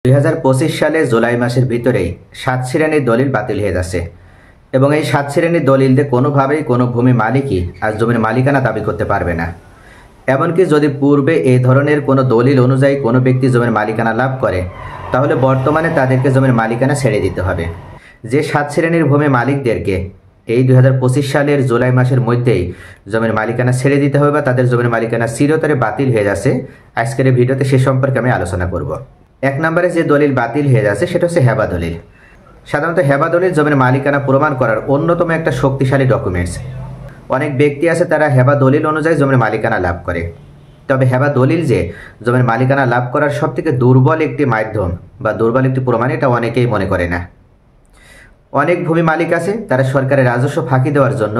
2025 সালে জুলাই মাসের ভিতরেই 7 শ্রেণীর দলিল বাতিল হয়ে যাচ্ছে এবং এই 7 শ্রেণীর দলিল দিয়ে কোনোভাবেই কোনো ভূমি মালিকই আর জমির মালিকানা দাবি করতে পারবে না। এমনকি যদি পূর্বে এই ধরনের কোনো দলিল অনুযায়ী কোনো ব্যক্তি জমির মালিকানা লাভ করে, তাহলে বর্তমানে তাদেরকে জমির মালিকানা ছেড়ে দিতে হবে। যে 7 শ্রেণীর ভূমি মালিকদেরকে এই 2025 সালের জুলাই মাসের মধ্যেই জমির মালিকানা ছেড়ে দিতে হবে বা তাদের জমির মালিকানা চিরতরে বাতিল হয়ে যাচ্ছে, আজকের এই ভিডিওতে সে সম্পর্কে আমি আলোচনা করব। 1 নম্বরে যে দলিল বাতিল হয়ে যাচ্ছে সেটা হচ্ছে হেবা দলিল। সাধারণত হেবা দলিল জমির মালিকানা প্রমাণ করার অন্যতম একটা শক্তিশালী ডকুমেন্টস। অনেক ব্যক্তি আছে তারা হেবা দলিল অনুযায়ী জমির মালিকানা লাভ করে, তবে হেবা দলিল যে জমির মালিকানা লাভ করার সবথেকে দুর্বল একটি মাধ্যম বা দুর্বল একটি প্রমাণ, এটা অনেকেই মনে করে না। অনেক ভূমি মালিক আছে তারা সরকারের রাজস্ব ফাঁকি দেওয়ার জন্য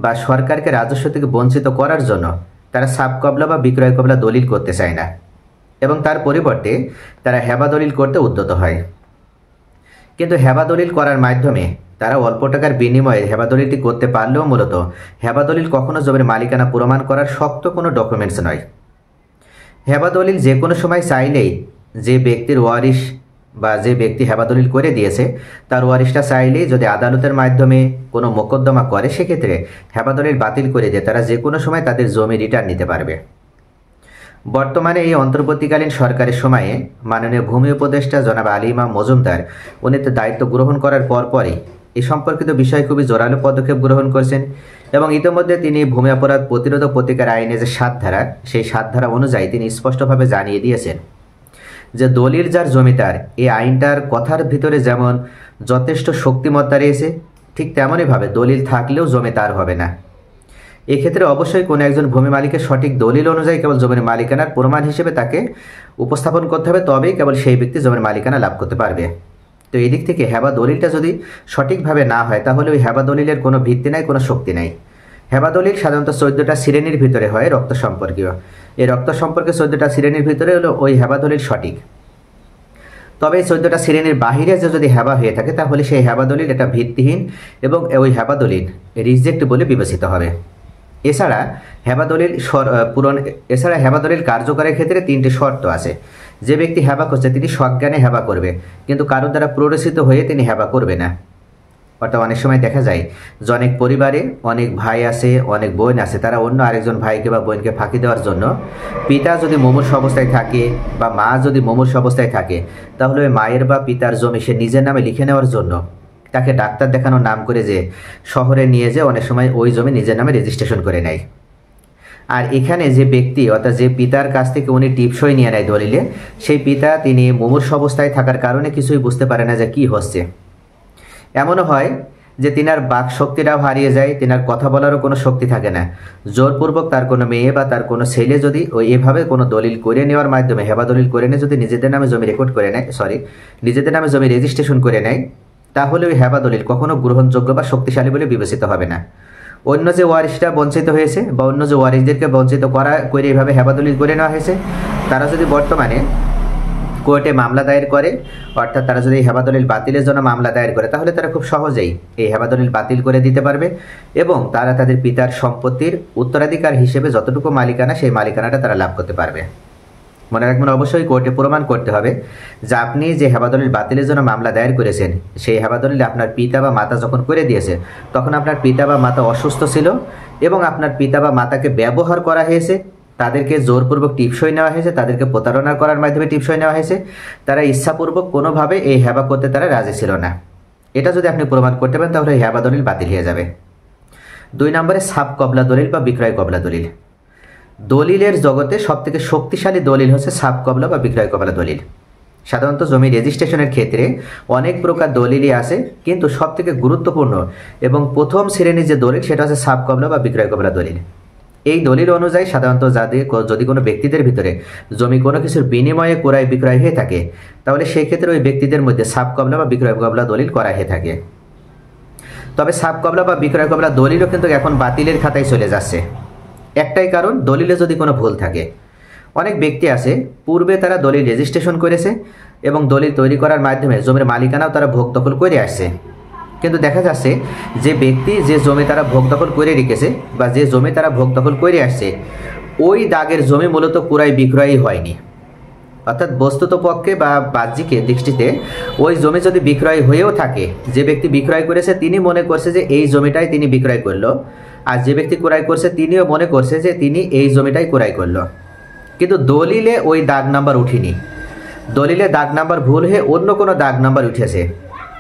বা সরকারকে রাজস্ব থেকে বঞ্চিত করার জন্য তারা সাব কবলা বা বিক্রয় কবলা দলিল করতে চায় না এবং তার পরিবর্তে তারা হেবা দলিল করতে উদ্যত হয়। কিন্তু হেবা দলিল করার মাধ্যমে তারা অল্প টাকার বিনিময়ে হেবা দলিলটি করতে পারলেও মূলত হেবা দলিল কখনো জমির মালিকানা প্রমাণ করার শক্ত কোনো ডকুমেন্টস নয়। হেবা দলিল যে কোনো সময় চাইলেই যে ব্যক্তির ওয়ারিশ বা যে ব্যক্তি হেবা দলিল করে দিয়েছে তার ওয়ারিশটা চাইলেই যদি আদালতের মাধ্যমে কোনো মোকদ্দমা করে, সেক্ষেত্রে হেবা দলিল বাতিল করে দিয়ে তারা যে কোনো সময় তাদের জমি রিটার্ন নিতে পারবে। বর্তমানে এই অন্তর্বর্তীকালীন সরকারের সময়ে মাননীয় ভূমি উপদেষ্টা জনাব আলী ইমাম মজুমদার উনি দায়িত্ব গ্রহণ করার পরপরই এই সম্পর্কিত বিষয় খুবই জোরালো পদক্ষেপ গ্রহণ করেছেন এবং ইতিমধ্যে তিনি ভূমি অপরাধ প্রতিরোধ প্রতিকার আইনে যে 7 ধারা, সেই 7 ধারা অনুযায়ী তিনি স্পষ্টভাবে জানিয়ে দিয়েছেন যে দলিল যার জমিদার, এই আইনটার কথার ভিতরে যেমন যথেষ্ট শক্তিমত্তা রয়েছে, ঠিক তেমনইভাবে দলিল থাকলেও জমি তার হবে না। এক্ষেত্রে অবশ্যই কোনো একজন ভূমি মালিকের সঠিক দলিল অনুযায়ী কেবল জমির মালিকানার প্রমাণ হিসেবে তাকে উপস্থাপন করতে হবে, তবেই কেবল সেই ব্যক্তি জমির মালিকানা লাভ করতে পারবে। তো এই দিক থেকে হেবা দলিলটা যদি সঠিকভাবে না হয় তাহলে ওই হেবা দলিলের কোনো ভিত্তি নাই, কোনো শক্তি নাই। হেবা দলিল সাধারণত 14টা শ্রেণীর ভিতরে হয় রক্ত সম্পর্কীয়। এই রক্ত সম্পর্কে 14টা শ্রেণীর ভিতরে হলো ওই হেবা দলিল সঠিক। তবে এই 14টা শ্রেণীর বাহিরে যদি হেবা হয়ে থাকে তাহলে সেই হেবা দলিল এটা ভিত্তিহীন এবং ওই হেবা দলিল রিজেক্ট বলে বিবেচিত হবে। এছাড়া হেবা দলিল কার্যকরের ক্ষেত্রে 3টি শর্ত আছে। যে ব্যক্তি হেবা করছে তিনি সজ্ঞানে হেবা করবে, কিন্তু কারোর দ্বারা প্ররোচিত হয়ে তিনি হেবা করবে না। অর্থাৎ অনেক সময় দেখা যায় যে অনেক পরিবারে অনেক ভাই আছে, অনেক বোন আছে, তারা অন্য আরেকজন ভাইকে বা বোনকে ফাঁকি দেওয়ার জন্য পিতা যদি মুমূর্ষ অবস্থায় থাকে বা মা যদি মুমূর্ষ অবস্থায় থাকে, তাহলে ওই মায়ের বা পিতার জমি সে নিজের নামে লিখে নেওয়ার জন্য তাকে ডাক্তার দেখানোর নাম করে যে শহরে নিয়ে যে অনেক সময় ওই জমি নিজের নামে রেজিস্ট্রেশন করে নেয়। আর এখানে যে ব্যক্তি অর্থাৎ যে পিতার কাছ থেকে উনি টিপসই নিয়ে নেয় দলিলে, সেই পিতা তিনি মুমূর্ষ অবস্থায় থাকার কারণে কিছুই বুঝতে পারে না যে কি হচ্ছে। এমনও হয় যে তিনার বাক শক্তিটাও হারিয়ে যায়, তিনার কথা বলারও কোনো শক্তি থাকে না। জোরপূর্বক তার কোনো মেয়ে বা তার কোনো ছেলে যদি ওই এভাবে কোনো দলিল করে নেওয়ার মাধ্যমে হেবা দলিল করে নিয়ে যদি নিজেদের নামে জমি রেকর্ড করে নেয়, নিজেদের নামে জমি রেজিস্ট্রেশন করে নেয়, তাহলে ওই হেবা দলিল কখনো গ্রহণযোগ্য বা শক্তিশালী বলে বিবেচিত হবে না। অন্য যে ওয়ারিশটা বঞ্চিত হয়েছে বা অন্য যে ওয়ারিশদেরকে বঞ্চিত করে এইভাবে হেবা দলিল করে নেওয়া হয়েছে, তারা যদি বর্তমানে কোর্টে মামলা দায়ের করে, অর্থাৎ তারা যদি হেবা দলিল বাতিলের জন্য মামলা দায়ের করে, তাহলে তারা খুব সহজেই এই হেবা দলিল বাতিল করে দিতে পারবে এবং তারা তাদের পিতার সম্পত্তির উত্তরাধিকার হিসেবে যতটুকু মালিকানা, সেই মালিকানাটা তারা লাভ করতে পারবে। মনে রাখবেন, অবশ্যই কোর্টে প্রমাণ করতে হবে যে আপনি যে হেবা দলিল বাতিলের জন্য মামলা দায়ের করেছেন, সেই হেবা দলিল আপনার পিতা বা মাতা যখন করে দিয়েছে তখন আপনার পিতা বা মাতা অসুস্থ ছিল এবং আপনার পিতা বা মাতাকে ব্যবহার করা হয়েছে, তাদেরকে জোরপূর্বক টিপসই নেওয়া হয়েছে, তাদেরকে প্রতারণা করার মাধ্যমে টিপসই নেওয়া হয়েছে, তারা ইচ্ছাপূর্বক কোনোভাবে এই হেবা করতে তারা রাজি ছিল না। এটা যদি আপনি প্রমাণ করতে পারেন তাহলে হেবা দলিল বাতিল হয়ে যাবে। 2 নম্বরে সাব কবলা দলিল বা বিক্রয় কবলা দলিল। দলিলের জগতে সবথেকে শক্তিশালী দলিল হচ্ছে সাব কবলা বা বিক্রয় কবলা দলিল। সাধারণত জমি রেজিস্ট্রেশনের ক্ষেত্রে অনেক প্রকার দলিলই আছে, কিন্তু সবথেকে গুরুত্বপূর্ণ এবং প্রথম শ্রেণীর যে দলিল সেটা হচ্ছে সাব কবলা বা বিক্রয় কবলা দলিল। এই দলিল অনুযায়ী সাধারণত যদি কোনো ব্যক্তিদের ভিতরে জমি কোনো কিছুর বিনিময়ে ক্রয় বিক্রয় হয়ে থাকে, তাহলে সেই ক্ষেত্রে ওই ব্যক্তিদের মধ্যে সাব কবলা বা বিক্রয় কবলা দলিল করা হয়ে থাকে। তবে সাব কবলা বা বিক্রয় কবলা দলিলও কিন্তু এখন বাতিলের খাতায় চলে যাচ্ছে। একটাই কারণ, দলিলে যদি কোনো ভুল থাকে। অনেক ব্যক্তি আছে পূর্বে তারা দলিল রেজিস্ট্রেশন করেছে এবং দলিল তৈরি করার মাধ্যমে জমির মালিকানাও তারা ভোগ দখল করে আসছে, কিন্তু দেখা যাচ্ছে যে ব্যক্তি যে জমি তারা ভোগ দখল করে রেখেছে বা যে জমি তারা ভোগ দখল করে আসছে, ওই দাগের জমি মূলত ক্রয় বিক্রয়ই হয়নি। অর্থাৎ বস্তুত পক্ষে বা বাহ্যিক দৃষ্টিতে ওই জমি যদি বিক্রয় হয়েও থাকে, যে ব্যক্তি বিক্রয় করেছে তিনি মনে করছে যে এই জমিটাই তিনি বিক্রয় করলো, আর যে ব্যক্তি ক্রয় করছে তিনিও মনে করছে যে তিনি এই জমিটাই ক্রয় করলো, কিন্তু দলিলে ওই দাগ নাম্বার উঠেনি, দলিলে দাগ নাম্বার ভুল হয়ে অন্য কোনো দাগ নাম্বার উঠেছে।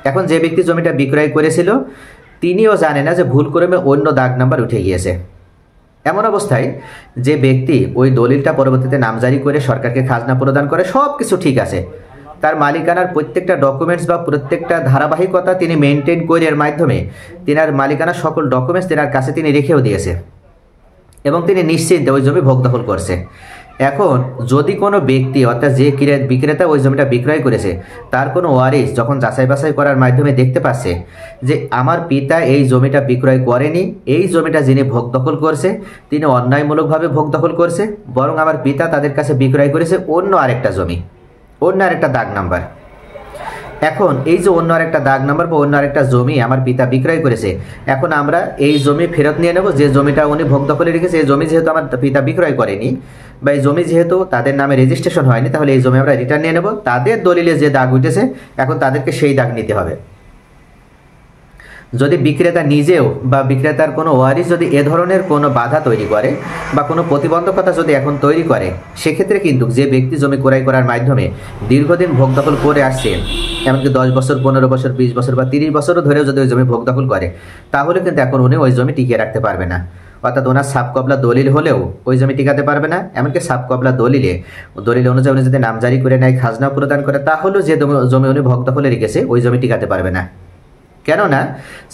এখন যে ব্যক্তি জমিটা বিক্রয় করেছিল তিনিও জানে না যে ভুল ক্রমে অন্য দাগ নাম্বার উঠে গিয়েছে। এমন অবস্থায় যে ব্যক্তি ওই দলিলটা পরবর্তীতে নামজারি করে সরকারকে খাজনা প্রদান করে, সব কিছু ঠিক আছে, তার মালিকানার প্রত্যেকটা ডকুমেন্টস বা প্রত্যেকটা ধারাবাহিকতা তিনি মেনটেন করে এর মাধ্যমে তিনার মালিকানার সকল ডকুমেন্টস তিনার কাছে তিনি রেখেও দিয়েছে এবং তিনি নিশ্চিন্তে ওই জমি ভোগ দখল করছে। এখন যদি কোনো ব্যক্তি অর্থাৎ যে বিক্রেতা ওই জমিটা বিক্রয় করেছে তার কোনো ওয়ারিশ যখন যাচাই বাছাই করার মাধ্যমে দেখতে পাচ্ছে যে আমার পিতা এই জমিটা বিক্রয় করেনি, এই জমিটা যিনি ভোগ দখল করছে তিনি অন্যায়মূলকভাবে ভোগ দখল করছে, বরং আমার পিতা তাদের কাছে বিক্রয় করেছে অন্য আরেকটা জমি, অন্য আরেকটা দাগ নাম্বার। এখন এই যে অন্য আরেকটা দাগ নাম্বার বা অন্য আরেকটা জমি আমার পিতা বিক্রয় করেছে, এখন আমরা এই জমি ফেরত নিয়ে নেব। যে জমিটা উনি ভোগ দখলে রেখেছে এই জমি যেহেতু আমার পিতা বিক্রয় করেনি বা এই জমি যেহেতু তাদের নামে রেজিস্ট্রেশন হয়নি, তাহলে এই জমি আমরা রিটার্ন নিয়ে নেব। তাদের দলিলে যে দাগ উঠেছে এখন তাদেরকে সেই দাগ নিতে হবে। যদি বিক্রেতা নিজেও বা বিক্রেতার কোনো ওয়ারিশ যদি এ ধরনের কোনো বাধা তৈরি করে বা কোনো প্রতিবন্ধকতা যদি এখন তৈরি করে, সেক্ষেত্রে কিন্তু যে ব্যক্তি জমি ক্রয় করার মাধ্যমে দীর্ঘদিন ভোগ দখল করে আসছে, এমনকি 10 বছর 15 বছর 20 বছর বা 30 বছরও ধরেও যদি ওই জমি ভোগ দখল করে, তাহলে কিন্তু এখন উনি ওই জমি টিকিয়ে রাখতে পারবে না। অর্থাৎ ওনার সাবকবলা দলিল হলেও ওই জমি টিকাতে পারবে না। এমনকি সাবকবলা দলিল অনুযায়ী উনি যদি নামজারি করে নেয়, খাজনা প্রদান করে, তাহলেও যে জমি উনি ভোগ দখলে রেখেছে ওই জমি টিকাতে পারবে না। কেননা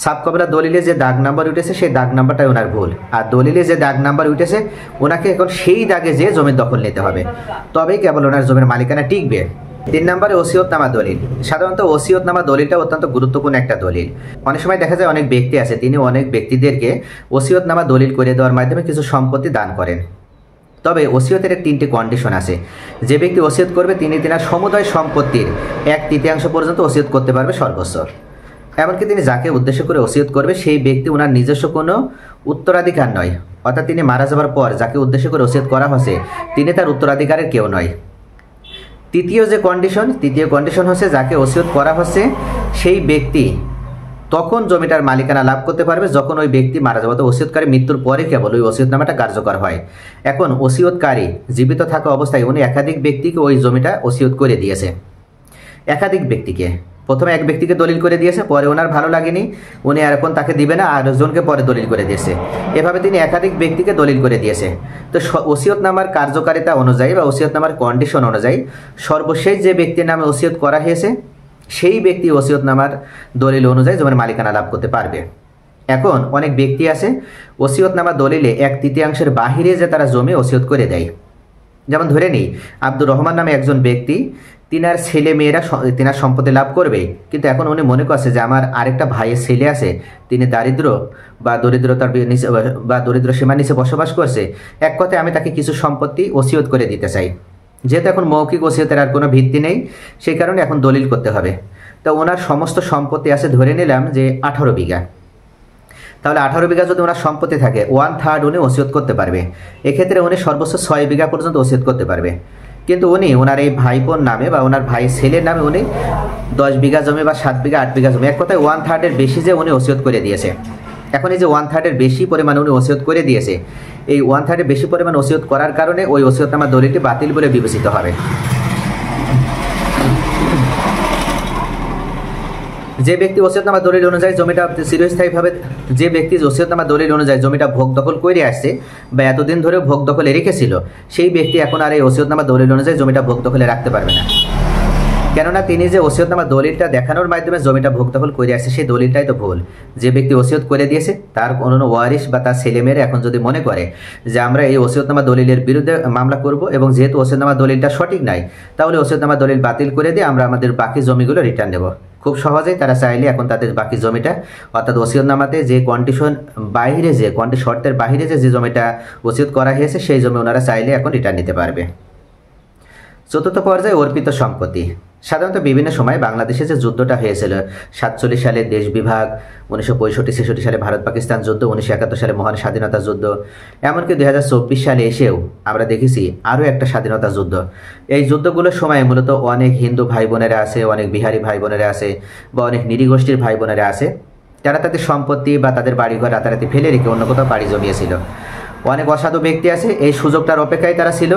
সাবকবলা দলিলে যে দাগ নাম্বার উঠেছে সেই দাগ নাম্বারটাই ওনার ভুল, আর দলিলে যে দাগ নাম্বার উঠেছে ওনাকে এখন সেই দাগে যে জমির দখল নিতে হবে, তবেই কেবল ওনার জমির মালিকানা টিকবে। 3 নম্বরে ওসিয়তনামা দলিল। সাধারণত ওসিয়তনামা দলিলটা অত্যন্ত গুরুত্বপূর্ণ একটা দলিল। অনেক সময় দেখা যায় অনেক ব্যক্তি আছে তিনি অনেক ব্যক্তিদেরকে ওসিয়তনামা দলিল করে দেওয়ার মাধ্যমে কিছু সম্পত্তি দান করেন। তবে ওসিয়তের 3টি কন্ডিশন আছে। যে ব্যক্তি ওসিয়ত করবে তিনি তিনার সমুদয় সম্পত্তির 1/3 পর্যন্ত ওসিয়ত করতে পারবে সর্বোচ্চ। এমনকি তিনি যাকে উদ্দেশ্য করে ওসিয়ত করবে সেই ব্যক্তি ওনার নিজস্ব কোনো উত্তরাধিকার নয়, অর্থাৎ তিনি মারা যাবার পর যাকে উদ্দেশ্য করে ওসিয়ত করা হচ্ছে তিনি তার উত্তরাধিকারের কেউ নয়। তৃতীয় কন্ডিশন হচ্ছে যাকে ওসিয়ত করা হচ্ছে সেই ব্যক্তি তখন জমিটার মালিকানা লাভ করতে পারবে যখন ওই ব্যক্তি মারা যাবে, তো ওসিয়তকারী মৃত্যুর পরে কেবল ওই ওসিয়তনামাটা কার্যকর হয়। এখন ওসিয়তকারী জীবিত থাকা অবস্থায় উনি একাধিক ব্যক্তিকে ওই জমিটা ওসিয়ত করে দিয়েছে। একাধিক ব্যক্তিকে, প্রথমে এক ব্যক্তিকে দলিল করে দিয়েছে, পরে ওনার ভালো লাগেনি, উনি আর এখন তাকে দিবে না, আরেকজনকে পরে দলিল করে দিয়েছে। এভাবে তিনি একাধিক ব্যক্তিকে দলিল করে দিয়েছে। তো ওসিয়তনামার কার্যকারিতা অনুযায়ী বা ওসিয়তনামার কন্ডিশন অনুযায়ী সর্বশেষ যে ব্যক্তির নামে ওসিয়ত করা হয়েছে সেই ব্যক্তি ওসিয়তনামার দলিল অনুযায়ী জমির মালিকানা লাভ করতে পারবে। এখন অনেক ব্যক্তি আছে ওসিয়তনামা দলিলে 1/3 বাহিরে যে তারা জমি ওসিয়ত করে দেয়। যেমন ধরে নিই আব্দুর রহমান নামে একজন ব্যক্তি, তিনার ছেলে মেয়েরা তিনার সম্পত্তি লাভ করবে, কিন্তু এখন উনি মনে করছে যে আমার আরেকটা ভাইয়ের ছেলে আছে, তিনি দারিদ্র বা দরিদ্রতার নিচে বা দরিদ্র সীমার নিচে বসবাস করছে, এক কথায় আমি তাকে কিছু সম্পত্তি ওসিয়ত করে দিতে চাই। যেহেতু এখন মৌখিক ওসিয়তের আর কোনো ভিত্তি নেই, সেই কারণে এখন দলিল করতে হবে। তো ওনার সমস্ত সম্পত্তি আছে ধরে নিলাম যে 18 বিঘা, তাহলে 18 বিঘা যদি ওনার সম্পত্তি থাকে 1/3 উনি ওসিয়ত করতে পারবে। এক্ষেত্রে উনি সর্বোচ্চ 6 বিঘা পর্যন্ত ওসিয়ত করতে পারবে, কিন্তু উনি ওনার এই ভাইপোর নামে বা ওনার ভাই ছেলের নামে উনি 10 বিঘা জমি বা 7 বিঘা 8 বিঘা জমি, এক কথায় 1/3 বেশি যে উনি ওসিয়ত করে দিয়েছে। এখন এই যে 1/3 বেশি পরিমাণ উনি ওসিয়ত করে দিয়েছে, এই 1/3 বেশি পরিমাণ ওসিয়ত করার কারণে ওই ওসিয়তনামা দলিলটি বাতিল বলে বিবেচিত হবে। যে ব্যক্তি ওসিয়তনামা দলিল অনুযায়ী জমিটা চিরস্থায়ীভাবে যে ব্যক্তি ওসিয়তনামা দলিল অনুযায়ী জমিটা ভোগ দখল করে আসছে বা এতদিন ধরে ভোগ দখলে রেখেছিল, সেই ব্যক্তি এখন আর এই ওসিয়তনামা দলিল অনুযায়ী জমিটা ভোগ দখলে রাখতে পারবে না। কেননা তিনি যে ওসিয়তনামা দলিলটা দেখানোর মাধ্যমে জমিটা ভোগ দখল করে আসছে সেই দলিলটাই তো ভুল। যে ব্যক্তি ওসিয়ত করে দিয়েছে তার কোনো ওয়ারিশ বা তার ছেলেমেয়েরা এখন যদি মনে করে যে আমরা এই ওসিয়তনামা দলিলের বিরুদ্ধে মামলা করব এবং যেহেতু ওসিয়তনামা দলিলটা সঠিক নাই, তাহলে ওসিয়তনামা দলিল বাতিল করে দিয়ে আমরা আমাদের বাকি জমিগুলো রিটার্ন দেব। খুব সহজেই তারা চাইলে এখন তাদের বাকি জমিটা, অর্থাৎ ওসিয়তনামাতে যে কন্ডিশন বাইরে যে শর্তের বাইরে যে জমিটা ওসিয়ত করা হয়েছে সেই জমি ওনারা চাইলে এখন রিটার্ন নিতে পারবে। চতুর্থ পর্যায়ে অর্পিত সম্পত্তি। সাধারণত বিভিন্ন সময় বাংলাদেশে যে যুদ্ধটা হয়েছিল 47 সালে দেশ বিভাগ, 1965-66 সালে ভারত পাকিস্তান যুদ্ধ, 1971 সালে মহান স্বাধীনতা যুদ্ধ, এমনকি 2024 সালে এসেও আমরা দেখেছি আরও একটা স্বাধীনতা যুদ্ধ। এই যুদ্ধগুলোর সময় মূলত অনেক হিন্দু ভাই বোনেরা আছে, অনেক বিহারি ভাই বোনেরা আছে বা অনেক নৃগোষ্ঠীর ভাই বোনেরা আছে, যারা তাদের সম্পত্তি বা তাদের বাড়িঘর রাতারাতি ফেলে রেখে অন্য কোথাও বাড়ি জমিয়েছিল। অনেক অসাধু ব্যক্তি আছে এই সুযোগটার অপেক্ষায় তারা ছিল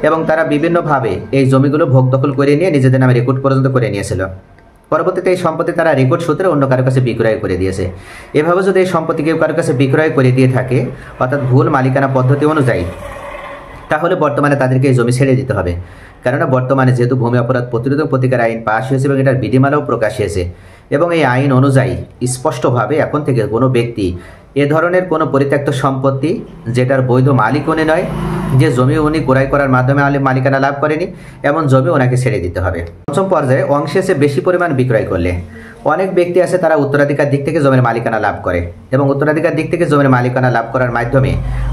এবং তারা বিভিন্নভাবে এই জমিগুলো ভোগ দখল করে নিয়ে নিজেদের নামে রেকর্ড পর্যন্ত করে নিয়েছিল। পরবর্তীতে এই সম্পত্তি তারা রেকর্ড সূত্রে অন্য কারো কাছে বিক্রয় করে দিয়েছে। এভাবে যদি এই সম্পত্তি কেউ কারো কাছে বিক্রয় করে দিয়ে থাকে, অর্থাৎ ভুল মালিকানা পদ্ধতি অনুযায়ী, তাহলে বর্তমানে তাদেরকে এই জমি ছেড়ে দিতে হবে। কেননা বর্তমানে যেহেতু ভূমি অপরাধ প্রতিরোধ প্রতিকার আইন পাশ হয়েছে এবং এটার বিধিমালাও প্রকাশ হয়েছে, এবং এই আইন অনুযায়ী স্পষ্টভাবে এখন থেকে কোনো ব্যক্তি এ ধরনের কোনো পরিত্যক্ত সম্পত্তি যেটার বৈধ মালিক উনি নয়, যে জমি উনি ক্রয় করার মাধ্যমে মালিকানা লাভ করেনি, এমন জমি ওনাকে ছেড়ে দিতে হবে। পঞ্চম পর্যায়ে অংশে সে বেশি পরিমাণ বিক্রয় করলে। অনেক ব্যক্তি আছে তারা উত্তরাধিকার দিক থেকে জমির মালিকানা লাভ করে এবং উত্তরাধিকার দিক থেকে জমির মালিকানা লাভ করার মাধ্যমে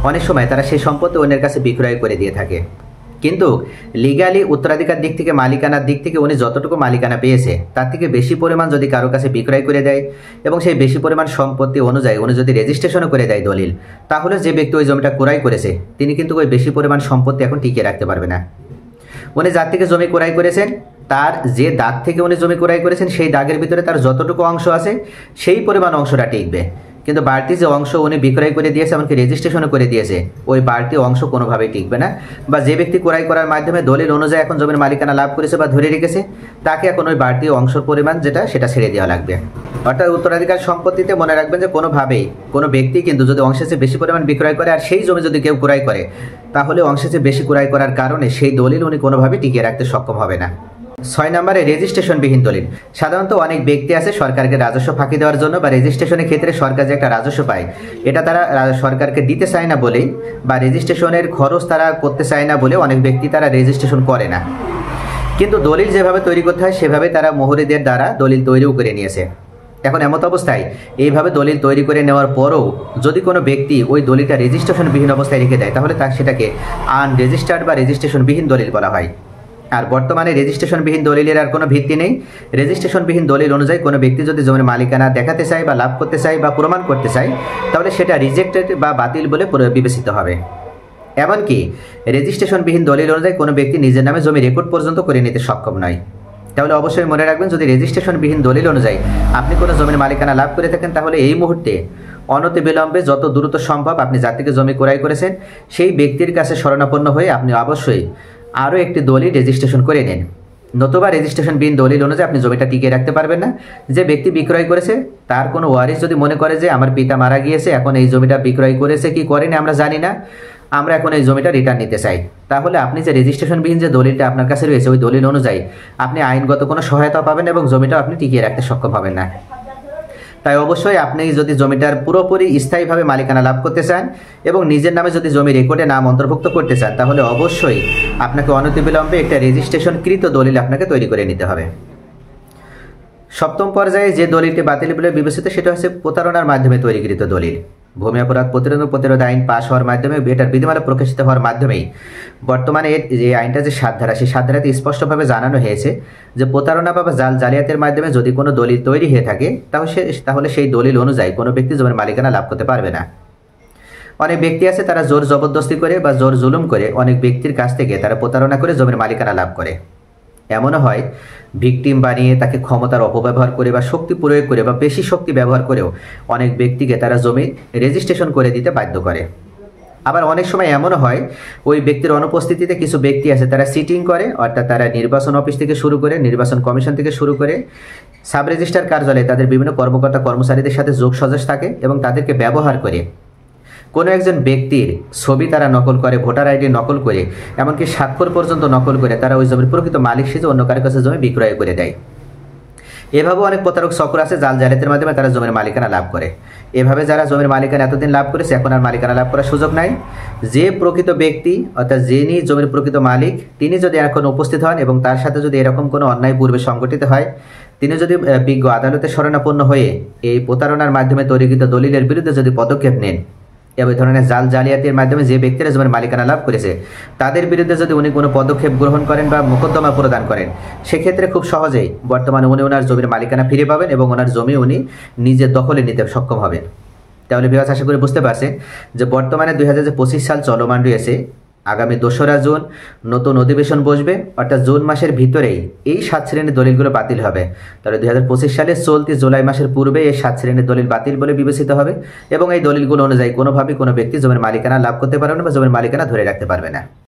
অনেক সময় তারা সেই সম্পত্তি অন্যের কাছে বিক্রয় করে দিয়ে থাকে। কিন্তু লিগালি উত্তরাধিকার দিক থেকে মালিকানার দিক থেকে উনি যতটুকু মালিকানা পেয়েছে তার থেকে বেশি পরিমাণ যদি কারো কাছে বিক্রয় করে দেয় এবং সেই বেশি পরিমাণ সম্পত্তি অনুযায়ী উনি যদি রেজিস্ট্রেশনও করে দেয় দলিল, তাহলে যে ব্যক্তি ওই জমিটা ক্রয় করেছে তিনি কিন্তু ওই বেশি পরিমাণ সম্পত্তি এখন টিকিয়ে রাখতে পারবে না। উনি যার থেকে জমি ক্রয় করেছেন তার যে দাগ থেকে উনি জমি ক্রয় করেছেন সেই দাগের ভিতরে তার যতটুকু অংশ আছে সেই পরিমাণ অংশটা টিকবে, কিন্তু বাড়তি যে অংশ উনি বিক্রয় করে দিয়েছে এমনকি রেজিস্ট্রেশনও করে দিয়েছে ওই বাড়তি অংশ কোনোভাবেই টিকবে না। বা যে ব্যক্তি ক্রয় করার মাধ্যমে দলিল অনুযায়ী এখন জমির মালিকানা লাভ করেছে বা ধরে রেখেছে তাকে এখন ওই বাড়তি অংশের পরিমাণ যেটা সেটা ছেড়ে দেওয়া লাগবে। অর্থাৎ উত্তরাধিকার সম্পত্তিতে মনে রাখবেন যে কোনোভাবেই কোনো ব্যক্তি কিন্তু যদি অংশের চেয়ে বেশি পরিমাণ বিক্রয় করে আর সেই জমি যদি কেউ ক্রয় করে, তাহলে অংশের চেয়ে বেশি ক্রয় করার কারণে সেই দলিল উনি কোনোভাবেই টিকিয়ে রাখতে সক্ষম হবে না। 6 নম্বরে রেজিস্ট্রেশনবিহীন দলিল। সাধারণত অনেক ব্যক্তি আছে সরকারকে রাজস্ব ফাঁকি দেওয়ার জন্য বা রেজিস্ট্রেশনের ক্ষেত্রে সরকার যে একটা রাজস্ব পায় এটা তারা সরকারকে দিতে চায় না বলেই বা রেজিস্ট্রেশনের খরচ তারা করতে চায় না বলে অনেক ব্যক্তি তারা রেজিস্ট্রেশন করে না, কিন্তু দলিল যেভাবে তৈরি করতে হয় সেভাবে তারা মোহরিদের দ্বারা দলিল তৈরিও করে নিয়েছে। এখন এমত অবস্থায় এইভাবে দলিল তৈরি করে নেওয়ার পরও যদি কোনো ব্যক্তি ওই দলিলটা রেজিস্ট্রেশনবিহীন অবস্থায় রেখে দেয় তাহলে তার সেটাকে আনরেজিস্টার্ড বা রেজিস্ট্রেশনবিহীন দলিল বলা হয়। আর বর্তমানে রেজিস্ট্রেশনবিহীন দলিলের আর কোনো ভিত্তি নেই। রেজিস্ট্রেশনবিহীন দলিল অনুযায়ী কোনো ব্যক্তি যদি জমির মালিকানা দেখাতে চায় বা লাভ করতে চায় বা প্রমাণ করতে চায় তাহলে সেটা রিজেক্টেড বা বাতিল বলে বিবেচিত হবে। এমনকি রেজিস্ট্রেশনবিহীন দলিল অনুযায়ী কোনো ব্যক্তি নিজের নামে জমি রেকর্ড পর্যন্ত করে নিতে সক্ষম নয়। তাহলে অবশ্যই মনে রাখবেন যদি রেজিস্ট্রেশনবিহীন দলিল অনুযায়ী আপনি কোনো জমির মালিকানা লাভ করে থাকেন তাহলে এই মুহূর্তে অনতিবিলম্বে যত দ্রুত সম্ভব আপনি যার থেকে জমি ক্রয় করেছেন সেই ব্যক্তির কাছে শরণাপন্ন হয়ে আপনি অবশ্যই আরও একটি দলিল রেজিস্ট্রেশন করে নিন। নতুবা রেজিস্ট্রেশনবিহীন দলিল অনুযায়ী আপনি জমিটা টিকিয়ে রাখতে পারবেন না। যে ব্যক্তি বিক্রয় করেছে তার কোনো ওয়ারিশ যদি মনে করে যে আমার পিতা মারা গিয়েছে, এখন এই জমিটা বিক্রয় করেছে কি করেনি আমরা জানি না, আমরা এখন এই জমিটা রিটার্ন নিতে চাই, তাহলে আপনি যে রেজিস্ট্রেশনবিহীন যে দলিলটা আপনার কাছে রয়েছে ওই দলিল অনুযায়ী আপনি আইনগত কোনো সহায়তা পাবেন এবং জমিটা আপনি টিকিয়ে রাখতে সক্ষম হবেন না। তাই অবশ্যই আপনি যদি জমিটার পুরোপুরি স্থায়ীভাবে মালিকানা লাভ করতে চান এবং নিজের নামে যদি জমি রেকর্ডে নাম অন্তর্ভুক্ত করতে চান তাহলে অবশ্যই আপনাকে অনতিবিলম্বে একটা রেজিস্ট্রেশনকৃত দলিল আপনাকে তৈরি করে নিতে হবে। সপ্তম পর্যায়ে যে দলিলটি বাতিল বলে বিবেচিত সেটা হচ্ছে প্রতারণার মাধ্যমে তৈরিকৃত দলিল। ভূমি অপরাধ প্রতিরোধ আইন পাশ হওয়ার মাধ্যমে এটার বিধিমালা প্রকাশিত হওয়ার মাধ্যমেই বর্তমানে যে আইনটা যে 7 ধারা সেই 7 ধারাতে স্পষ্টভাবে জানানো হয়েছে যে প্রতারণা বা জালিয়াতের মাধ্যমে যদি কোনো দলিল তৈরি হয়ে থাকে তাহলে সেই দলিল অনুযায়ী কোনো ব্যক্তি জমির মালিকানা লাভ করতে পারবে না। অনেক ব্যক্তি আছে তারা জোর জবরদস্তি করে বা জোর জুলুম করে অনেক ব্যক্তির কাছ থেকে তারা প্রতারণা করে জমির মালিকানা লাভ করে। এমনও হয় ভিকটিম বানিয়ে তাকে ক্ষমতার অপব্যবহার করে বা শক্তি প্রয়োগ করে বা বেশি শক্তি ব্যবহার করেও অনেক ব্যক্তিকে তারা জমি রেজিস্ট্রেশন করে দিতে বাধ্য করে। আবার অনেক সময় এমনও হয় ওই ব্যক্তির অনুপস্থিতিতে কিছু ব্যক্তি আছে তারা সিটিং করে, অর্থাৎ তারা নির্বাচন অফিস থেকে শুরু করে নির্বাচন কমিশন থেকে শুরু করে সাব রেজিস্ট্রার কার্যালয়ে তাদের বিভিন্ন কর্মকর্তা কর্মচারীদের সাথে যোগ সাজশ থাকে এবং তাদেরকে ব্যবহার করে কোনো একজন ব্যক্তির ছবি তারা নকল করে, ভোটার আইডি নকল করে, এমনকি স্বাক্ষর পর্যন্ত নকল করে তারা ওই জমির প্রকৃত মালিক সেজে অন্য কারো কাছে জমি বিক্রয় করে দেয়। এভাবেও অনেক প্রতারক চক্র আছে জাল জালিয়াতের মাধ্যমে তারা জমির মালিকানা লাভ করে। এভাবে যারা জমির মালিকানা এতদিন লাভ করেছে এখন আর মালিকানা লাভ করার সুযোগ নাই। যে প্রকৃত ব্যক্তি অর্থাৎ যিনি জমির প্রকৃত মালিক তিনি যদি এখন উপস্থিত হন এবং তার সাথে যদি এরকম কোনো অন্যায় পূর্বে সংঘটিত হয়, তিনি যদি বিজ্ঞ আদালতে শরণাপন্ন হয়ে এই প্রতারণার মাধ্যমে তৈরিকৃত দলিলের বিরুদ্ধে যদি পদক্ষেপ নেন এবং এই ধরনের জাল জালিয়াতির মাধ্যমে যে ব্যক্তিরা জমির মালিকানা লাভ করেছে তাদের বিরুদ্ধে যদি উনি কোনো পদক্ষেপ গ্রহণ করেন বা মোকদ্দমা প্রদান করেন, সেক্ষেত্রে খুব সহজেই বর্তমানে উনি ওনার জমির মালিকানা ফিরে পাবেন এবং ওনার জমি উনি নিজের দখলে নিতে সক্ষম হবেন। তাহলে ভিউয়ার্স, আশা করি বুঝতে পারছেন যে বর্তমানে 2025 সাল চলমান রয়েছে। আগামী 2রা জুন নতুন অধিবেশন বসবে, অর্থাৎ জুন মাসের ভিতরেই এই 7 শ্রেণীর দলিলগুলো বাতিল হবে। তাহলে 2025 সালে চলতি জুলাই মাসের পূর্বে এই 7 শ্রেণীর দলিল বাতিল বলে বিবেচিত হবে এবং এই দলিলগুলো অনুযায়ী কোনোভাবেই কোনো ব্যক্তি জমির মালিকানা লাভ করতে পারবে না বা জমির মালিকানা ধরে রাখতে পারবে না।